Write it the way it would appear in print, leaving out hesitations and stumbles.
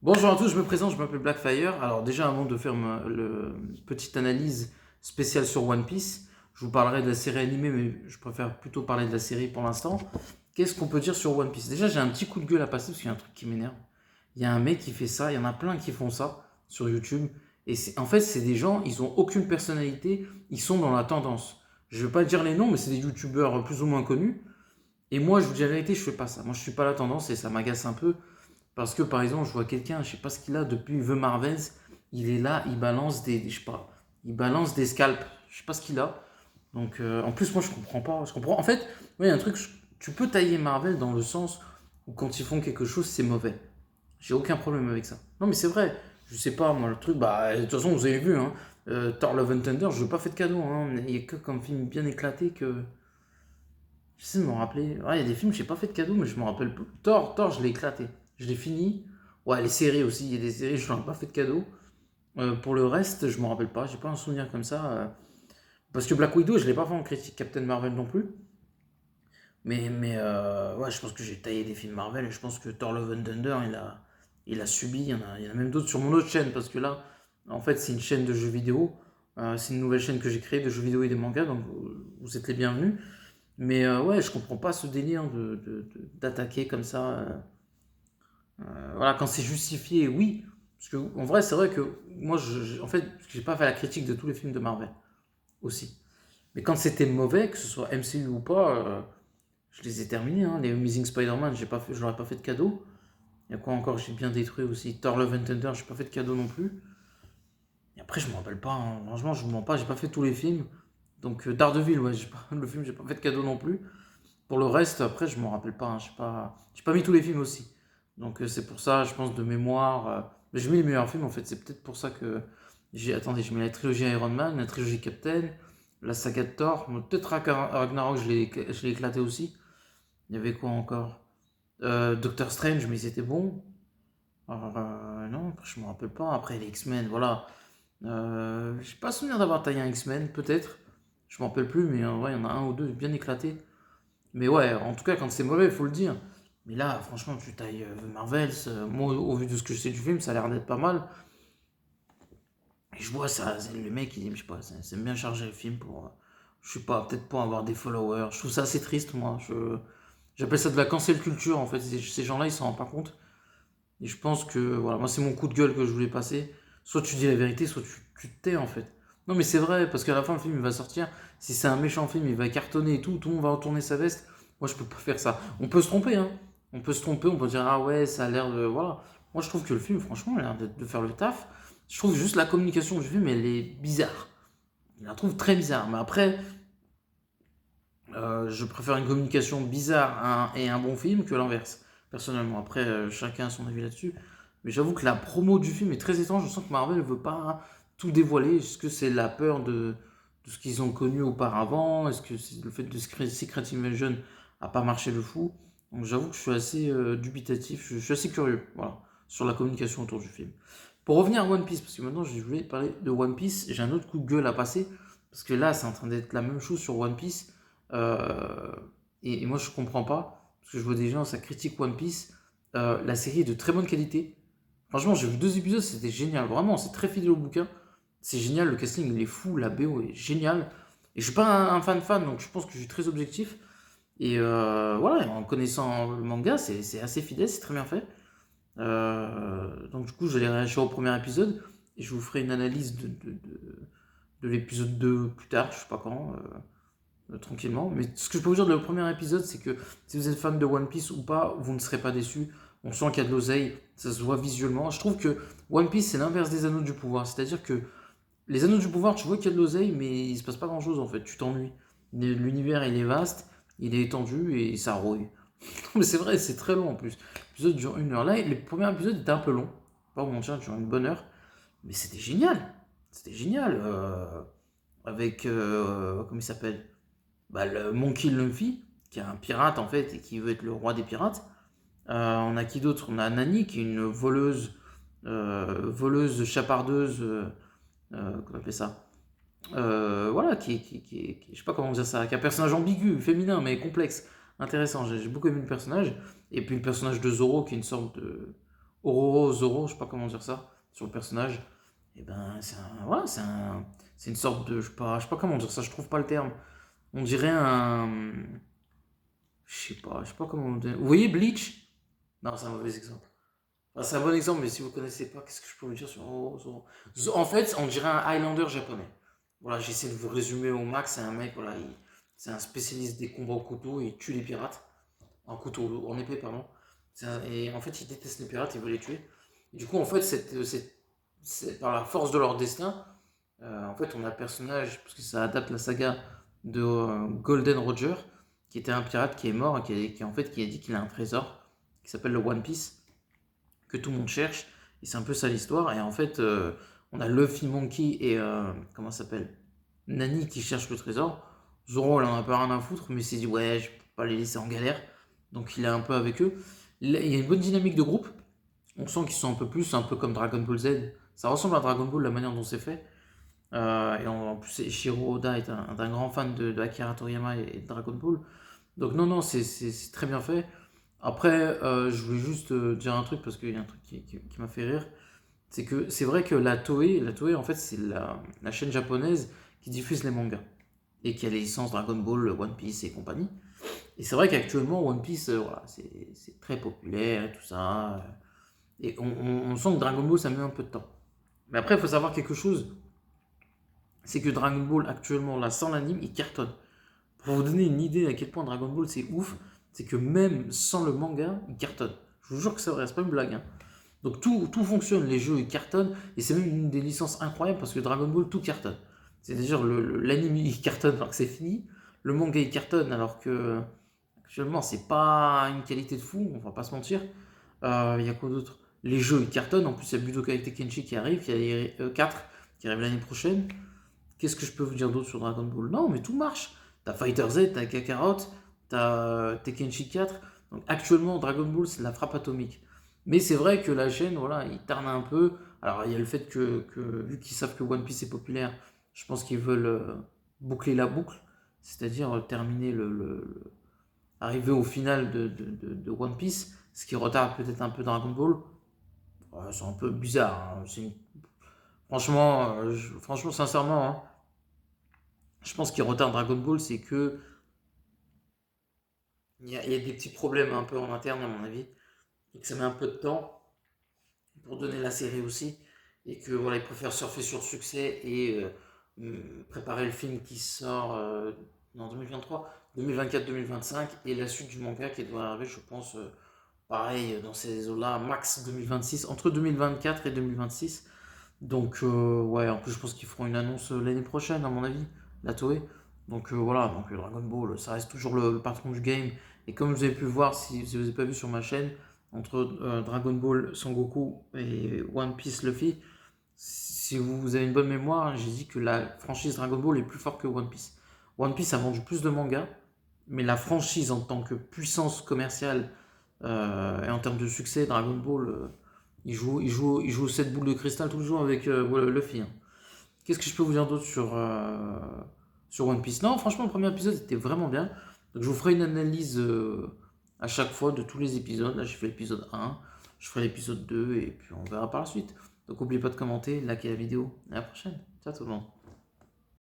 Bonjour à tous, je me présente, je m'appelle Blackfire. Alors déjà, avant de faire le petite analyse spéciale sur One Piece, je vous parlerai de la série animée, mais je préfère plutôt parler de la série pour l'instant. Qu'est-ce qu'on peut dire sur One Piece? Déjà, j'ai un petit coup de gueule à passer parce qu'il y a un truc qui m'énerve. Il y a un mec qui fait ça, il y en a plein qui font ça sur YouTube. Et en fait, c'est des gens, ils ont aucune personnalité, ils sont dans la tendance. Je vais pas dire les noms, mais c'est des youtubeurs plus ou moins connus. Et moi, je vous dis la vérité, je fais pas ça. Moi, je suis pas la tendance et ça m'agace un peu. Parce que par exemple, je vois quelqu'un, je sais pas ce qu'il a depuis The Marvels, il est là, il balance je sais pas, il balance des scalps, je sais pas ce qu'il a. Donc en plus moi je comprends pas, je comprends. En fait, il y a un truc, tu peux tailler Marvel dans le sens où quand ils font quelque chose c'est mauvais. J'ai aucun problème avec ça. Non mais c'est vrai, je sais pas moi le truc, bah de toute façon vous avez vu, hein, Thor Love and Thunder, je veux pas fait de cadeau, hein. Il y a que comme film bien éclaté que j'essaie de me rappeler. Ouais, il y a des films, j'ai pas fait de cadeau, mais je me rappelle plus. Thor, je l'ai éclaté. Je l'ai fini. Ouais, les séries aussi, il y a des séries, je n'en ai pas fait de cadeau. Pour le reste, je me rappelle pas, j'ai pas un souvenir comme ça. Parce que Black Widow, je l'ai pas fait en critique Captain Marvel non plus. Mais ouais, je pense que j'ai taillé des films Marvel et je pense que Thor Love and Thunder, il a subi. Il y en a même d'autres sur mon autre chaîne parce que là, en fait, c'est une chaîne de jeux vidéo. C'est une nouvelle chaîne que j'ai créée de jeux vidéo et des mangas, donc vous êtes les bienvenus. Mais ouais, je comprends pas ce délire d'attaquer comme ça. Voilà, quand c'est justifié, oui. Parce que en vrai, c'est vrai que moi, en fait, j'ai pas fait la critique de tous les films de Marvel aussi. Mais quand c'était mauvais, que ce soit MCU ou pas, je les ai terminés. Hein. Les Amazing Spider-Man, je leur ai pas fait de cadeau. Il y a quoi encore, j'ai bien détruit aussi. Thor Love and Thunder, j'ai pas fait de cadeau non plus. Et après, je me rappelle pas. Hein. Franchement, je vous mens pas, j'ai pas fait tous les films. Donc Daredevil, ouais, le film, j'ai pas fait de cadeau non plus. Pour le reste, après, je m'en rappelle pas. Hein. J'ai pas mis tous les films aussi. Donc c'est pour ça, je pense, de mémoire. Mais je mets les meilleurs films en fait. C'est peut-être pour ça que j'ai. Attendez, je mets la trilogie Iron Man, la trilogie Captain, la saga de Thor. Bon, peut-être Ragnarok, je l'ai éclaté aussi. Il y avait quoi encore? Doctor Strange, mais c'était bon. Non, je me rappelle pas. Après les X-Men, voilà. J'ai pas souvenir d'avoir taillé un X-Men, peut-être. Je m'en rappelle plus, mais ouais, il y en a un ou deux bien éclatés. Mais ouais, en tout cas, quand c'est mauvais, il faut le dire. Mais là, franchement, tu tailles The Marvels. Moi, au vu de ce que je sais du film, ça a l'air d'être pas mal. Et je vois ça, le mec, il, je sais pas, c'est bien chargé le film pour, je sais pas, peut-être pour avoir des followers. Je trouve ça assez triste, moi. J'appelle ça de la cancel culture, en fait. Ces gens-là, ils s'en rendent pas compte. Et je pense que, voilà, moi, c'est mon coup de gueule que je voulais passer. Soit tu dis la vérité, soit tu te tais, en fait. Non, mais c'est vrai, parce qu'à la fin, le film, il va sortir. Si c'est un méchant film, il va cartonner et tout le monde va retourner sa veste. Moi, je peux pas faire ça. On peut se tromper, hein. On peut se tromper, on peut dire, ah ouais, ça a l'air de. Voilà. Moi, je trouve que le film, franchement, il a l'air de faire le taf. Je trouve juste la communication du film, elle est bizarre. Je la trouve très bizarre. Mais après, je préfère une communication bizarre et un bon film que l'inverse, personnellement. Après, chacun a son avis là-dessus. Mais j'avoue que la promo du film est très étrange. Je sens que Marvel ne veut pas tout dévoiler. Est-ce que c'est la peur de ce qu'ils ont connu auparavant? Est-ce que c'est le fait de Secret Invasion n'a pas marché de fou? Donc j'avoue que je suis assez dubitatif. Je suis assez curieux, voilà, sur la communication autour du film. Pour revenir à One Piece, parce que maintenant je voulais parler de One Piece, j'ai un autre coup de gueule à passer. Parce que là, c'est en train d'être la même chose sur One Piece. Euh, et moi, je comprends pas, parce que je vois des gens, ça critique One Piece. La série est de très bonne qualité. Franchement, j'ai vu 2 épisodes, c'était génial. Vraiment, c'est très fidèle au bouquin. C'est génial, le casting il est fou, la BO est géniale. Et je suis pas un fan, donc je pense que je suis très objectif. Et voilà, en connaissant le manga, c'est assez fidèle, c'est très bien fait. Donc du coup, j'allais réagir au premier épisode et je vous ferai une analyse de l'épisode 2 plus tard, je sais pas quand. Tranquillement. Mais ce que je peux vous dire de le premier épisode, c'est que si vous êtes fan de One Piece ou pas, vous ne serez pas déçu. On sent qu'il y a de l'oseille, ça se voit visuellement. Je trouve que One Piece, c'est l'inverse des anneaux du pouvoir. C'est-à-dire que les anneaux du pouvoir, tu vois qu'il y a de l'oseille, mais il se passe pas grand-chose en fait. Tu t'ennuies. L'univers, il est vaste, il est étendu et ça rouille. Mais c'est vrai, c'est très long en plus. L'épisode dure 1 heure. Là, le premier épisode était un peu long. Pas vous mentir, il dure une bonne heure. Mais c'était génial. C'était génial. Avec. Comment il s'appelle? Bah, le Monkey Luffy, qui est un pirate en fait et qui veut être le roi des pirates. On a qui d'autre? On a Nani, qui est une voleuse chapardeuse, comment on appelle ça? Voilà, je sais pas comment dire ça, qui est un personnage ambigu, féminin, mais complexe, intéressant. J'ai beaucoup aimé le personnage. Et puis le personnage de Zoro, qui est une sorte de. Ororo, Zoro, je sais pas comment dire ça, sur le personnage. Et ben, c'est une sorte de, je sais pas comment dire ça, je trouve pas le terme. On dirait un, je sais pas comment dire. Vous voyez Bleach? Non, c'est un mauvais exemple. Enfin, c'est un bon exemple, mais si vous connaissez pas, qu'est-ce que je peux vous dire sur Ororo, Zoro? En fait, on dirait un Highlander japonais. Voilà, j'essaie de vous résumer au max. C'est un mec, voilà, c'est un spécialiste des combats au couteau, il tue les pirates. En couteau, en épée, pardon. Et en fait, il déteste les pirates, il veut les tuer. Et du coup, en fait, par la force de leur destin, en fait, on a le personnage, parce que ça adapte la saga de Golden Roger, qui était un pirate qui est mort et en fait, qui a dit qu'il a un trésor qui s'appelle le One Piece, que tout le monde cherche. Et c'est un peu ça l'histoire. Et en fait, on a Luffy Monkey et comment ça s'appelle, Nani qui cherchent le trésor. Zoro, il en a pas rien à foutre, mais il s'est dit, ouais, je peux pas les laisser en galère. Donc il est un peu avec eux. Il y a une bonne dynamique de groupe. On sent qu'ils sont un peu comme Dragon Ball Z. Ça ressemble à Dragon Ball la manière dont c'est fait. Et en plus, Shiro Oda est un grand fan de Akira Toriyama et de Dragon Ball. Donc non, non, c'est très bien fait. Après, je voulais juste dire un truc parce qu'il y a un truc qui m'a fait rire. C'est que c'est vrai que la Toei en fait c'est la chaîne japonaise qui diffuse les mangas et qui a les licences Dragon Ball, One Piece et compagnie. Et c'est vrai qu'actuellement One Piece, voilà, c'est très populaire et tout ça. Et on sent que Dragon Ball ça met un peu de temps. Mais après il faut savoir quelque chose, c'est que Dragon Ball actuellement là sans l'anime il cartonne. Pour vous donner une idée à quel point Dragon Ball c'est ouf, c'est que même sans le manga il cartonne. Je vous jure que c'est vrai, c'est pas une blague, hein. Donc tout fonctionne, les jeux ils cartonnent, et c'est même une des licences incroyables parce que Dragon Ball tout cartonne. C'est-à-dire l'anime il cartonne alors que c'est fini, le manga il cartonne alors que actuellement c'est pas une qualité de fou, on va pas se mentir. Il y a quoi d'autre? Les jeux ils cartonnent, en plus il y a Budokai Tenkaichi qui arrive, il y a les 4 qui arrive l'année prochaine. Qu'est-ce que je peux vous dire d'autre sur Dragon Ball? Non mais tout marche. T'as Fighter Z, t'as Kakarot, t'as Tenkaichi 4. Donc actuellement Dragon Ball c'est de la frappe atomique. Mais c'est vrai que la chaîne, voilà, il tarde un peu. Alors il y a le fait vu qu'ils savent que One Piece est populaire, je pense qu'ils veulent boucler la boucle, c'est-à-dire terminer arriver au final de One Piece, ce qui retarde peut-être un peu Dragon Ball. Ouais, c'est un peu bizarre, hein. Franchement, franchement, sincèrement, hein, je pense qu'il retarde Dragon Ball, c'est que il y a des petits problèmes un peu en interne à mon avis, et que ça met un peu de temps pour donner la série aussi, et que voilà, ils préfèrent surfer sur le succès et préparer le film qui sort en 2023, 2024-2025, et la suite du manga qui doit arriver, je pense, pareil, dans ces eaux-là, max 2026, entre 2024 et 2026. Donc, ouais, en plus, je pense qu'ils feront une annonce l'année prochaine, à mon avis, la Toei. Donc, voilà, donc Dragon Ball, ça reste toujours le patron du game. Et comme vous avez pu voir, si vous n'avez pas vu sur ma chaîne, entre Dragon Ball Son Goku et One Piece Luffy, si vous avez une bonne mémoire, j'ai dit que la franchise Dragon Ball est plus forte que One Piece. One Piece a vendu plus de mangas, mais la franchise en tant que puissance commerciale et en termes de succès, Dragon Ball, il joue 7 boules de cristal tous les jours avec Luffy, hein. Qu'est-ce que je peux vous dire d'autre sur One Piece? Non, franchement, le premier épisode était vraiment bien. Donc, je vous ferai une analyse à chaque fois de tous les épisodes. Là, j'ai fait l'épisode 1, je ferai l'épisode 2 et puis on verra par la suite. Donc, n'oubliez pas de commenter, liker la vidéo. Et à la prochaine. Ciao tout le monde.